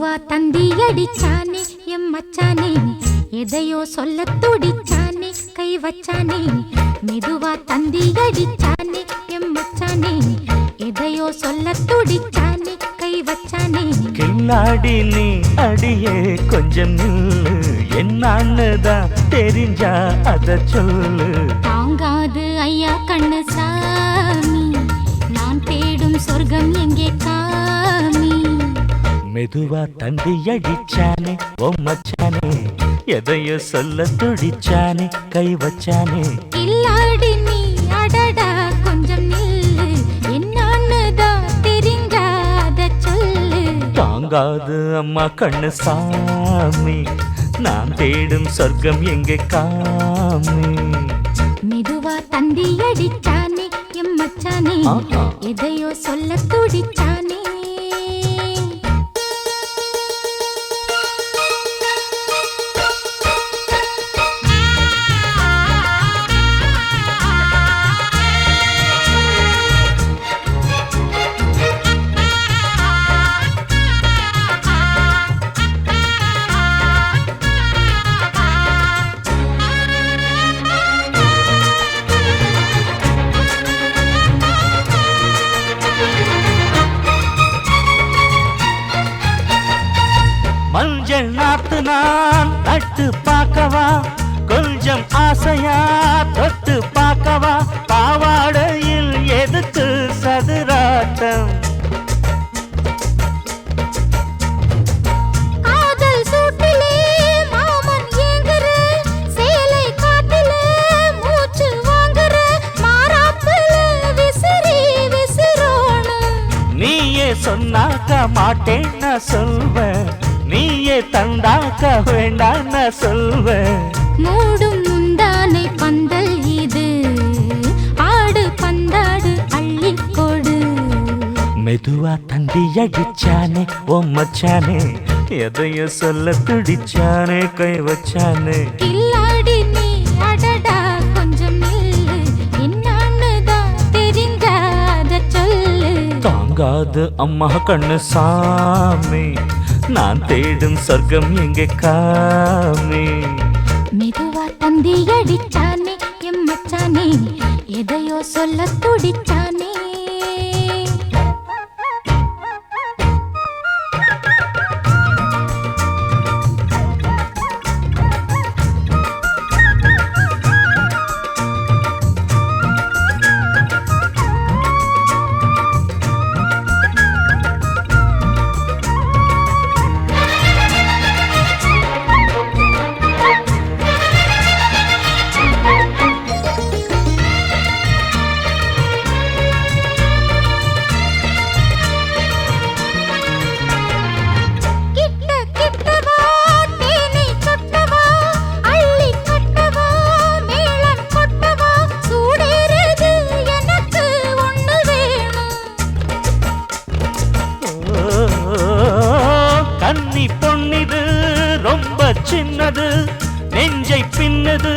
மெதுவா தந்தி அடிச்சானே எம் மச்சானே, எதையோ சொல்ல துடிச்சானே கை வச்சானே. மெதுவா தந்தி அடிச்சானே எம் மச்சானே, எதையோ சொல்ல துடிச்சானே கை வச்சானே. கில்லாடி நீ அடியே கொஞ்சம் நில்லு, என்னான்னுதான் தெரிஞ்சா அத சொல்லு. தாங்காது ஐயா கண்ணு சாமி, நான் தேடும் சொர்க்கம் எங்கே காமி. மெதுவா தந்தி அடிச்சானே ஓ மச்சானே, எதையோ சொல்ல துடிச்சானே கை வச்சானே. கில்லாடி நீ அடடா கொஞ்சம் நில்லு, என்னான்னுதான் தெரிஞ்சாத சொல்லு. தாங்காது அம்மா கண்ணு சாமி, நான் தேடும் சொர்க்கம் எங்கே காமி. மெதுவா தந்தி அடிச்சானே எம் மச்சானே, எதையோ சொல்ல துடிச்சானே. மஞ்சள் நாத்து நான் நட்டு பார்க்கவா, கொஞ்சம் ஆசையா தொட்டு பார்க்கவா. பாவாடையில் எதுக்கு சதுராட்டம், காதல் சூட்டிலே மாமன் ஏங்குற, சேலை காட்டிலே மூச்சு வாங்குற, மாறாப்புல விசிறி விசிறோணும். நீயே சொன்னாக்க மாட்டேன் நான் சொல்வேன், நீயே தந்தாக்க வேண்டாம் நான் சொல்வேன். மூடும் முந்தானை பந்தல் இது, ஆடு பந்தாடு அள்ளிக்கொடு. மெதுவா தந்தி அடிச்சானே ஓ மச்சானே, எதையோ சொல்ல துடிச்சானே கை வச்சானே. கில்லாடி நீ அடடா கொஞ்சம் நில்லு, என்னான்னுதான் தெரிஞ்சாத சொல்லு. தாங்காது அம்மா கண்ணு சாமி, நான் தேடும் சொர்க்கம் எங்கே காமி. மெதுவா தந்தி அடிச்சானே எம் மச்சானே, எதையோ சொல்ல துடிச்சானே. கன்னி பொன்னிது ரொம்ப சின்னது, நெஞ்சை பின்னது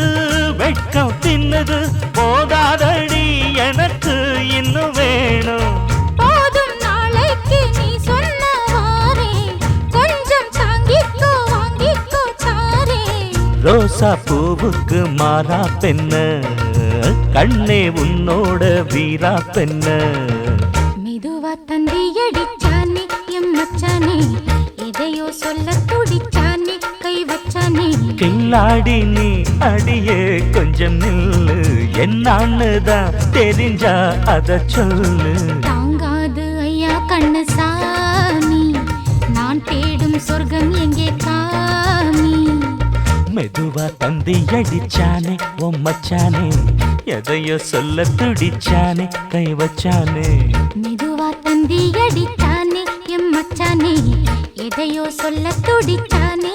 வெட்கம் தின்னது. போதாதடி எனக்கு இன்னும் வேணும். போதும் நாளைக்கு நீ சொன்னவாரே, கொஞ்சம் தாங்கிக்கோ வாங்கிக்கோ சாரே. ரோசா பூவுக்கு மாறா பெண்ண, கண்ணே உன்னோட வீரா பெண்ண. மெதுவா தந்தி அடிச்சானே எம் மச்சானே, எதையோ சொல்ல துடிச்சானே கை வச்சானே. கில்லாடி நீ அடியே கொஞ்சம் நில்லு, என்னான்னுதான் தெரிஞ்சா அத சொல்லு. தாங்காது ஐயா கண்ணு சாமி, நான் தேடும் சொர்க்கம் எங்கே காமி. மெதுவா தந்தி அடிச்சானே ஓ மச்சானே, எதையோ சொல்ல துடிச்சானே கை வச்சானே. மெதுவா தந்தி அடிச்சானே எம் மச்சானே, எதையோ சொல்ல துடிச்சானே.